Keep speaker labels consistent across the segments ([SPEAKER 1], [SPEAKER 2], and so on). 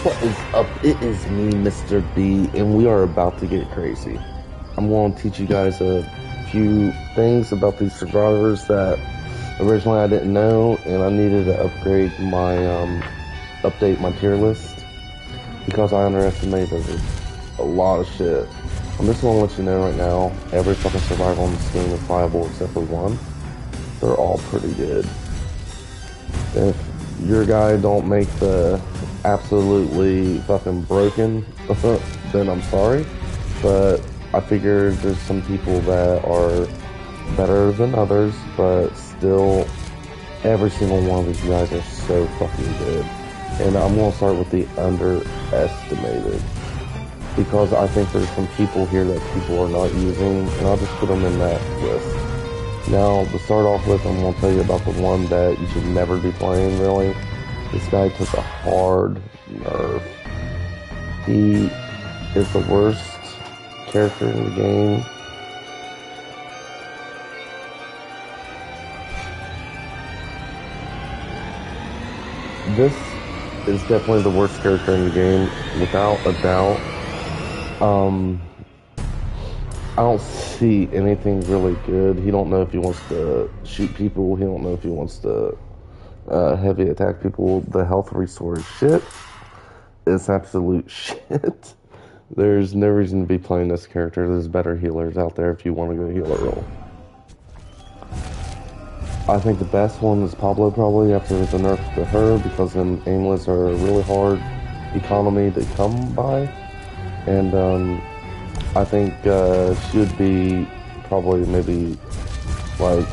[SPEAKER 1] What is up? It is me, Mr. B, and we are about to get crazy. I'm going to teach you guys a few things about these survivors that originally I didn't know, and I needed to update my tier list because I underestimated a lot of shit. I'm just going to let you know right now, every fucking survivor on this game is viable except for one. They're all pretty good. If your guy don't make the absolutely fucking broken, then I'm sorry. But I figure there's some people that are better than others, but still, every single one of these guys are so fucking good. And I'm gonna start with the underestimated because I think there's some people here that people are not using, and I'll just put them in that list. Now, to start off with, I'm going to tell you about the one that you should never be playing, really. This guy took a hard nerf. He is the worst character in the game. This is definitely the worst character in the game, without a doubt. I don't see anything really good. He don't know if he wants to shoot people. He don't know if he wants to heavy attack people. The health resource shit is absolute shit. There's no reason to be playing this character. There's better healers out there if you want to go healer role. I think the best one is Pablo probably after the nerf to her because them aimless are a really hard economy to come by. And I think she would be probably maybe like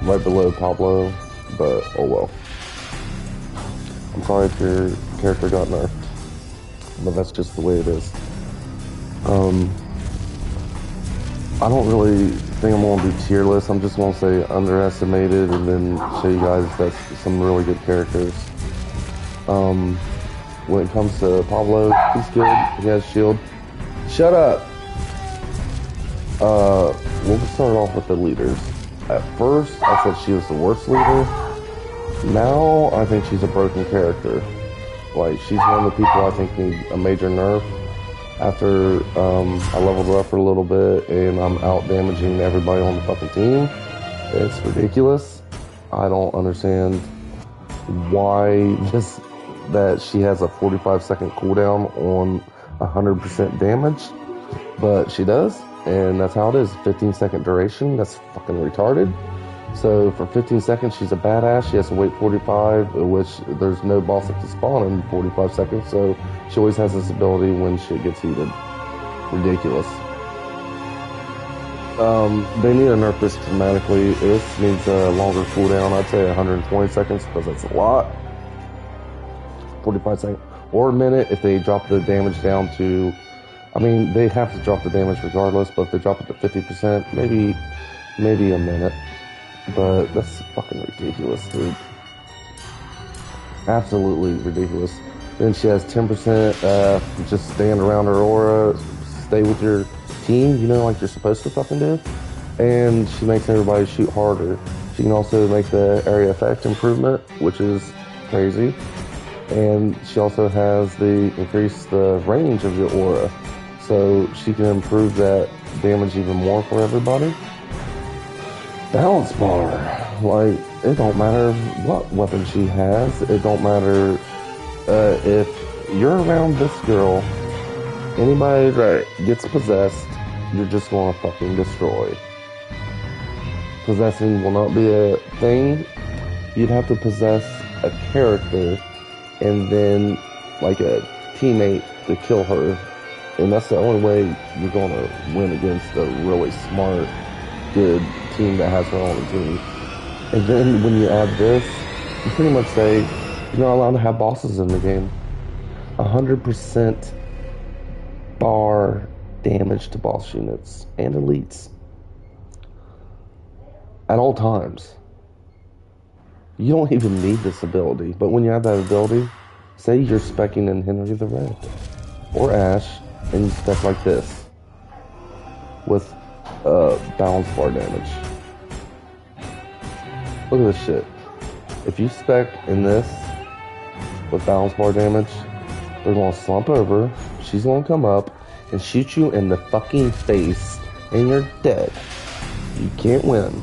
[SPEAKER 1] right below Pablo, but oh well. I'm sorry if your character got nerfed, but that's just the way it is. I don't really think I'm going to do tier lists. I'm just going to say underestimated and then show you guys that's some really good characters. When it comes to Pablo, he's good. He has shield. Shut up! We'll start off with the leaders. At first, I said she was the worst leader. Now, I think she's a broken character. Like, she's one of the people I think need a major nerf. After I leveled her up for a little bit and I'm out damaging everybody on the fucking team, it's ridiculous. I don't understand why that she has a 45-second cooldown on 100% damage, but she does, and that's how it is. 15-second duration. That's fucking retarded. So for 15 seconds, she's a badass. She has to wait 45, which there's no boss that can spawn in 45 seconds. So she always has this ability when shit gets heated. Ridiculous. They need to nerf this dramatically. This needs a longer cooldown. I'd say 120 seconds because that's a lot. 45 seconds or a minute if they drop the damage down to. I mean, they have to drop the damage regardless, but if they drop it to 50%, maybe a minute. But that's fucking ridiculous, dude. Absolutely ridiculous. Then she has 10% just stand around her aura, stay with your team, you know, like you're supposed to fucking do. And she makes everybody shoot harder. She can also make the area effect improvement, which is crazy. And she also has increase the range of your aura. So she can improve that damage even more for everybody. Balance bar, like, it don't matter what weapon she has, it don't matter if you're around this girl, anybody that gets possessed, you're just gonna fucking destroy. Possessing will not be a thing. You'd have to possess a character and then like a teammate to kill her, and that's the only way you're gonna win against a really smart, good team that has her own team. And then when you add this, you pretty much say you're not allowed to have bosses in the game. 100% bar damage to boss units and elites at all times. You don't even need this ability, but when you have that ability, say you're specking in Henry the Red or Ash, and you spec like this with balance bar damage. Look at this shit. If you spec in this with balance bar damage, They're gonna slump over. She's gonna come up and shoot you in the fucking face, and you're dead. You can't win.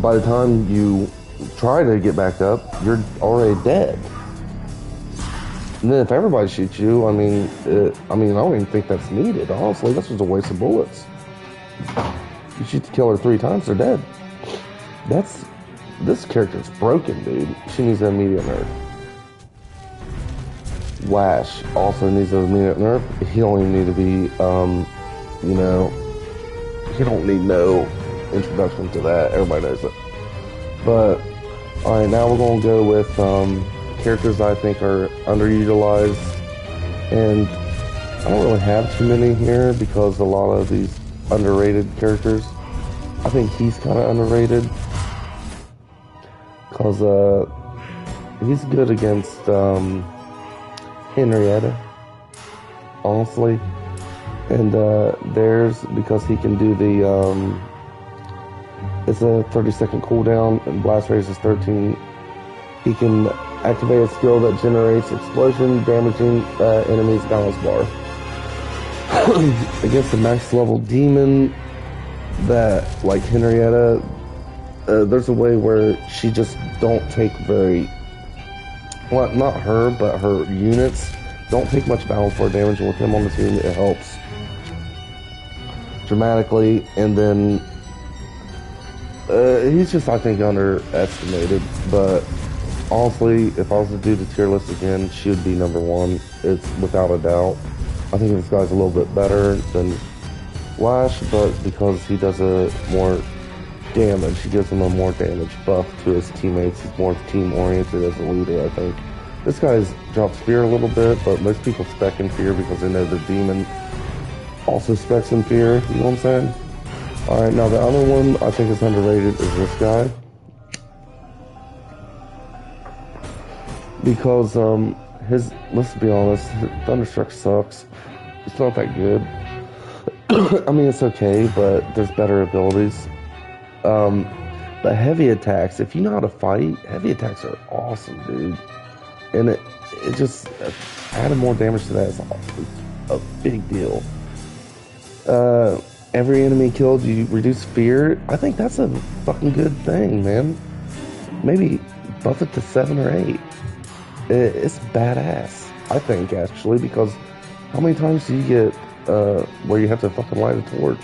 [SPEAKER 1] By the time you try to get back up, you're already dead. And then if everybody shoots you, I don't even think that's needed. Honestly, that's just a waste of bullets. You shoot the killer 3 times, they're dead. This character's broken, dude. She needs an immediate nerf. Lash also needs an immediate nerf. He don't even need to be, he don't need no introduction to that. Everybody knows it. But, alright, now we're going to go with characters I think are underutilized. And I don't really have too many here because a lot of these underrated characters, I think he's kind of underrated. Because he's good against Henrietta, honestly. And because he can do the, it's a 30-second cooldown, and blast radius is 13. He can activate a skill that generates explosion, damaging enemies balance bar. Against a max level demon that, like Henrietta, there's a way where she just don't take well, not her, but her units don't take much balance bar damage, and with him on the team, it helps dramatically. And then he's just, I think, underestimated. But honestly, if I was to do the tier list again, she would be number 1. It's without a doubt. I think this guy's a little bit better than Lash, but because he does more damage, he gives him a more damage buff to his teammates. He's more team-oriented as a leader, I think. This guy's dropped Fear a little bit, but most people spec in Fear because they know the demon also specs in Fear, you know what I'm saying? Alright, now the other one I think is underrated is this guy. Because, let's be honest, Thunderstruck sucks. It's not that good. I mean, it's okay, but there's better abilities. But heavy attacks, if you know how to fight, heavy attacks are awesome, dude. And it just, adding more damage to that is a big deal. Every enemy killed, you reduce fear. I think that's a fucking good thing, man. Maybe buff it to 7 or 8. It's badass, I think, actually, because how many times do you get where you have to fucking light a torch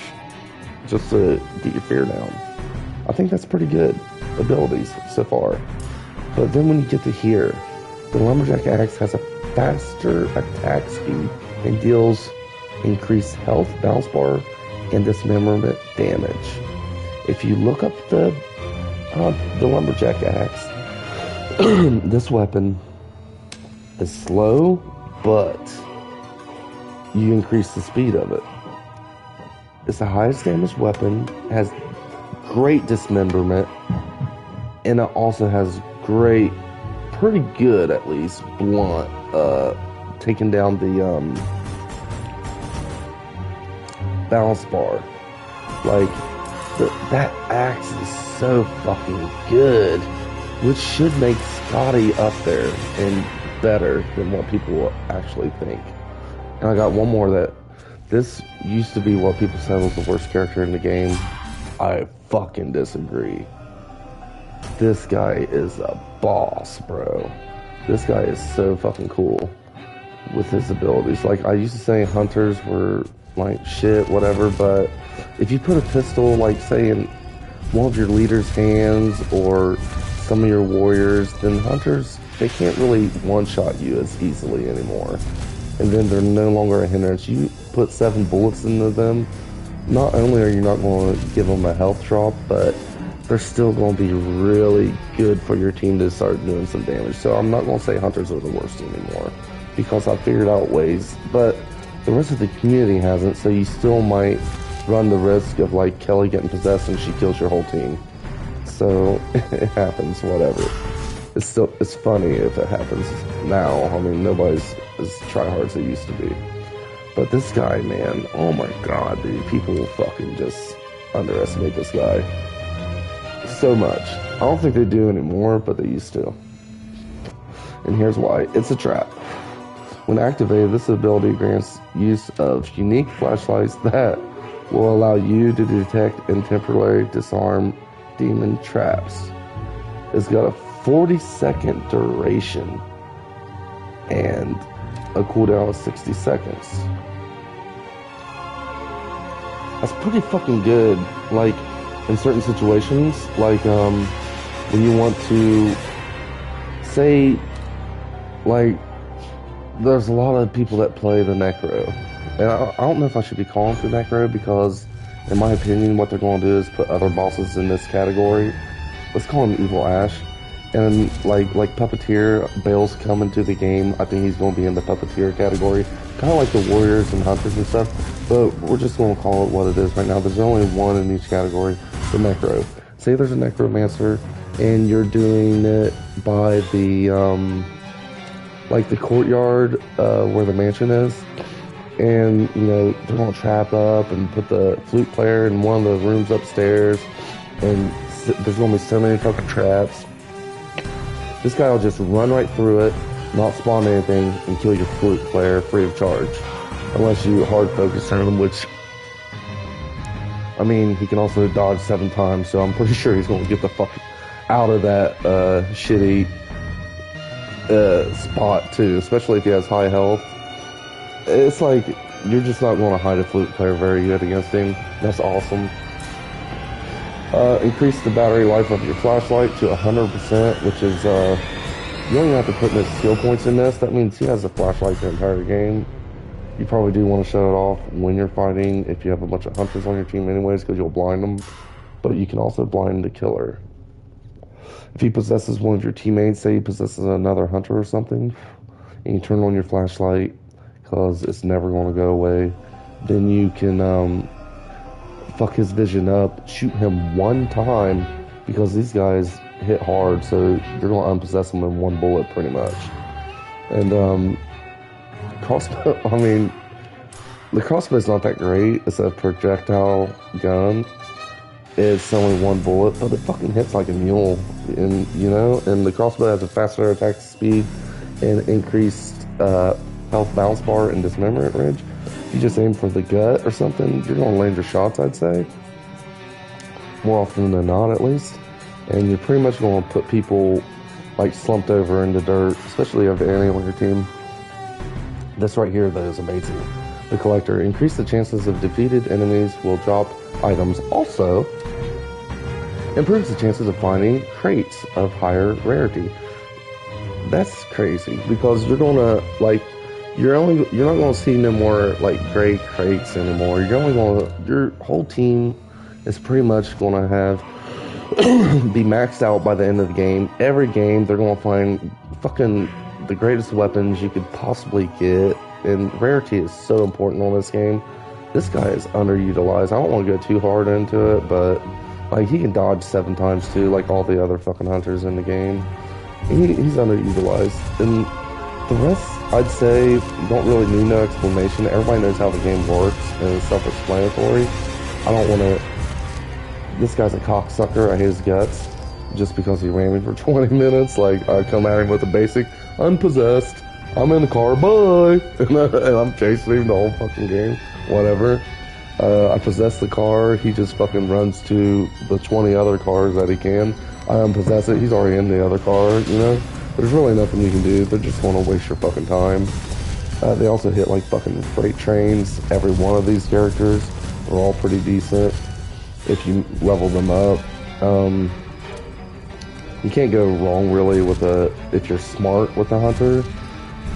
[SPEAKER 1] just to get your fear down? I think that's pretty good abilities so far. But then when you get to here, the Lumberjack Axe has a faster attack speed and deals increased health, balance bar, and dismemberment damage. If you look up the Lumberjack Axe, this weapon is slow, but you increase the speed of it. It's the highest damage weapon, has great dismemberment, and it also has great, pretty good at least, blunt, taking down the balance bar. Like, that axe is so fucking good, which should make Scotty up there and better than what people actually think. And I got one more that this used to be what people said was the worst character in the game. I fucking disagree. This guy is a boss, bro. This guy is so fucking cool with his abilities. Like, I used to say hunters were like shit, whatever, but if you put a pistol, like, say, in one of your leader's hands or some of your warriors, then hunters, they can't really one-shot you as easily anymore. And then they're no longer a hindrance. You put 7 bullets into them, not only are you not going to give them a health drop, but they're still going to be really good for your team to start doing some damage. So I'm not going to say hunters are the worst anymore, because I figured out ways, but the rest of the community hasn't, so you still might run the risk of, like, Kelly getting possessed and she kills your whole team. So it happens, whatever. It's funny if it happens now. I mean, nobody's as tryhard as they used to be. But this guy, man, oh my god, dude, people fucking just underestimate this guy so much. I don't think they do anymore, but they used to. And here's why. It's a trap. When activated, this ability grants use of unique flashlights that will allow you to detect and temporarily disarm demon traps. It's got a 40-second duration and a cooldown of 60 seconds. That's pretty fucking good. Like, in certain situations, like, when you want to say, like, there's a lot of people that play the Necro. And I don't know if I should be calling for Necro because, in my opinion, what they're going to do is put other bosses in this category. Let's call him Evil Ash. And like Puppeteer, Bale's coming to the game. I think he's going to be in the Puppeteer category. Kind of like the Warriors and Hunters and stuff. But we're just going to call it what it is right now. There's only one in each category, the Necro. Say there's a Necromancer and you're doing it by the, like the courtyard where the mansion is. And, you know, they're going to trap up and put the flute player in one of the rooms upstairs. And there's going to be so many fucking traps. This guy will just run right through it, not spawn anything, and kill your flute player free of charge. Unless you hard focus on him, which, I mean, he can also dodge 7 times, so I'm pretty sure he's going to get the fuck out of that shitty spot, too, especially if he has high health. It's like, you're just not going to hide a flute player very good against him. That's awesome. Increase the battery life of your flashlight to 100%, which is, you don't even have to put no skill points in this. That means he has a flashlight the entire game. You probably do want to show it off when you're fighting, if you have a bunch of hunters on your team anyways, because you'll blind them. But you can also blind the killer. If he possesses one of your teammates, say he possesses another hunter or something, and you turn on your flashlight, because it's never going to go away, then you can, fuck his vision up, shoot him one time, because these guys hit hard, so you're going to unpossess them in one bullet pretty much. And crossbow, I mean, the crossbow's not that great. It's a projectile gun. It's only one bullet, but it fucking hits like a mule, and you know, and the crossbow has a faster attack speed and increased health bounce bar and dismemberment range. If you just aim for the gut or something, you're going to land your shots, I'd say. More often than not, at least. And you're pretty much going to put people, like, slumped over in the dirt, especially if you have Annie on your team. This right here, though, is amazing. The Collector. Increase the chances of defeated enemies will drop items. Also, improves the chances of finding crates of higher rarity. That's crazy, because you're going to, like, you're not going to see no more like gray crates anymore. Your whole team is pretty much going to have be maxed out by the end of the game. Every game they're going to find fucking the greatest weapons you could possibly get, and rarity is so important on this game. This guy is underutilized. I don't want to go too hard into it, but like he can dodge 7 times too, like all the other fucking hunters in the game. He's underutilized, and the rest, I'd say, you don't really need no explanation. Everybody knows how the game works, and it's self-explanatory. I don't want to... This guy's a cocksucker. I hate his guts. Just because he ran me for 20 minutes. Like, I come at him with a basic, unpossessed, I'm in the car, bye! And I'm chasing him the whole fucking game. Whatever. I possess the car. He just fucking runs to the 20 other cars that he can. I unpossess it. He's already in the other car, you know? There's really nothing you can do. They're just going to waste your fucking time. They also hit like fucking freight trains. Every one of these characters are all pretty decent if you level them up. You can't go wrong really with if you're smart with the hunter,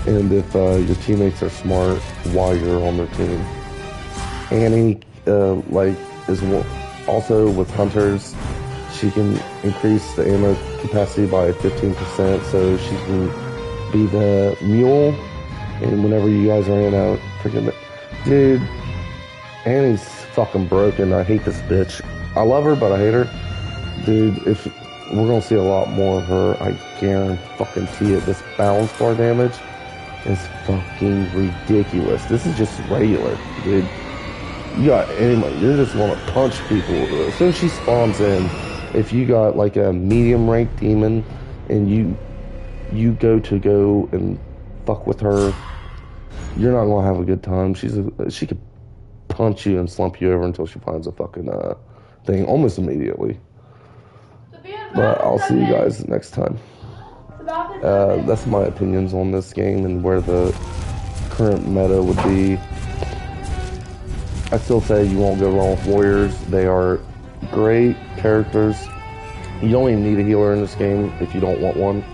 [SPEAKER 1] and if your teammates are smart while you're on their team. Annie is also with hunters. She can increase the ammo capacity by 15%, so she can be the mule. And whenever you guys are in a freaking... Dude, Annie's fucking broken. I hate this bitch. I love her, but I hate her. Dude, if we're gonna see a lot more of her, I guarantee it. This balance bar damage is fucking ridiculous. This is just regular, dude. You got anybody, you're just gonna punch people. As soon as she spawns in, if you got like a medium ranked demon and you go and fuck with her, you're not gonna have a good time. She could punch you and slump you over until she finds a fucking thing almost immediately. But I'll see you guys next time. That's my opinions on this game and where the current meta would be. I still say you won't go wrong with warriors. They are great characters. You don't even need a healer in this game if you don't want one.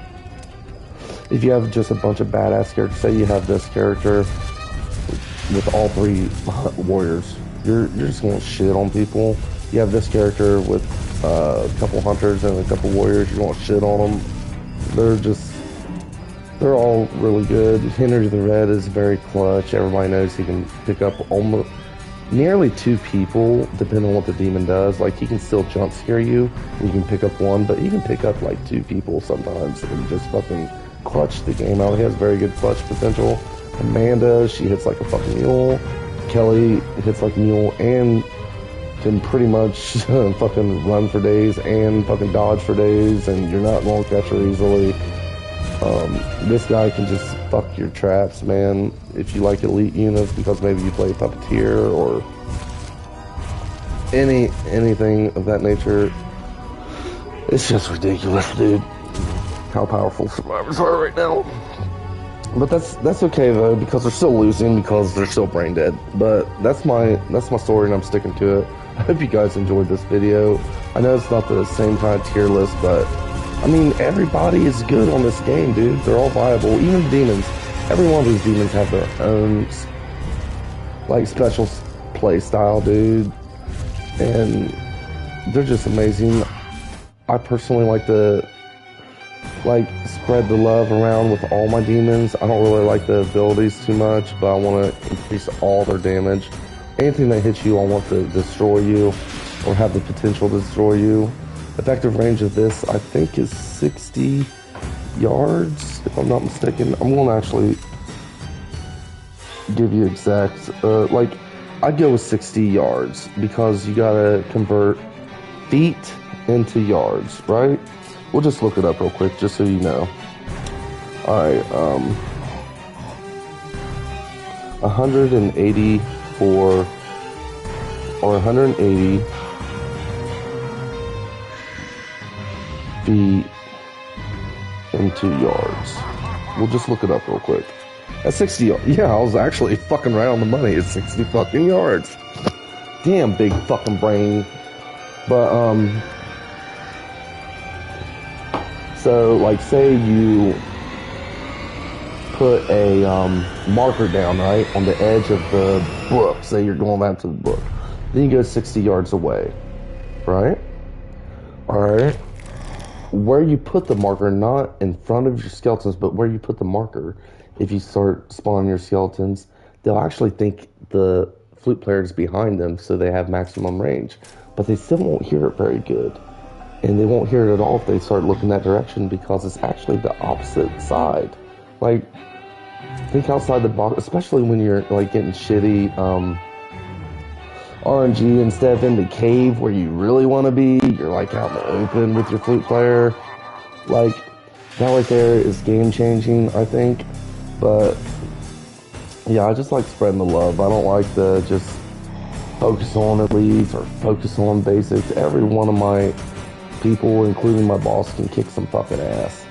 [SPEAKER 1] If you have just a bunch of badass characters, say you have this character with all three warriors, you're just gonna shit on people. You have this character with a couple hunters and a couple warriors, you're gonna shit on them. They're all really good. Henry the Red is very clutch. Everybody knows he can pick up almost nearly 2 people, depending on what the demon does. Like, he can still jump scare you, and you can pick up 1, but he can pick up like 2 people sometimes and just fucking clutch the game out. He has very good clutch potential. Amanda, she hits like a fucking mule. Kelly hits like a mule and can pretty much fucking run for days and fucking dodge for days, and you're not going to catch her easily. This guy can just fuck your traps, man. If you like elite units because maybe you play Puppeteer or anything of that nature, it's just ridiculous, dude. How powerful survivors are right now. But that's okay though, because they're still losing because they're still brain dead. But that's my story and I'm sticking to it. I hope you guys enjoyed this video. I know it's not the same kind of tier list, but I mean, everybody is good on this game, dude. They're all viable. Even the demons. Every one of these demons have their own, like, special play style, dude. And they're just amazing. I personally like to, like, spread the love around with all my demons. I don't really like the abilities too much, but I want to increase all their damage. Anything that hits you, I want to destroy you or have the potential to destroy you. Effective range of this, I think, is 60 yards, if I'm not mistaken. I'm going to actually give you exact, like, I'd go with 60 yards because you got to convert feet into yards, right? We'll just look it up real quick just so you know. Alright, 184 or 180 feet into yards. We'll just look it up real quick. At 60 yards. Yeah, I was actually fucking right on the money. It's 60 fucking yards. Damn big fucking brain. But, so, like, say you put a marker down, right, on the edge of the brook. Say you're going out to the brook. Then you go 60 yards away, right? Alright. Where you put the marker, not in front of your skeletons, but where you put the marker, if you start spawning your skeletons, they'll actually think the flute player is behind them, so they have maximum range. But they still won't hear it very good. And they won't hear it at all if they start looking that direction because it's actually the opposite side. Like, think outside the box, especially when you're, like, getting shitty, RNG, instead of in the cave where you really want to be, you're like out in the open with your flute player. Like, that right there is game changing, I think. But yeah, I just like spreading the love. I don't like to just focus on elites or focus on basics. Every one of my people, including my boss, can kick some fucking ass.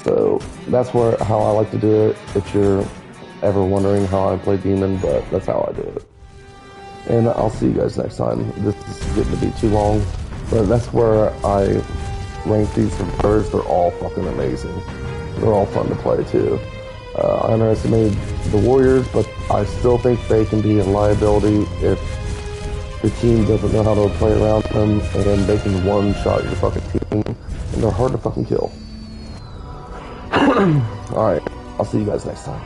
[SPEAKER 1] So that's how I like to do it. If you're ever wondering how I play Demon, but that's how I do it. And I'll see you guys next time. This is getting to be too long, but that's where I rank these survivors. They're all fucking amazing. They're all fun to play too. I underestimated the Warriors, but I still think they can be a liability if the team doesn't know how to play around them, and they can one-shot your fucking team, and they're hard to fucking kill. Alright, I'll see you guys next time.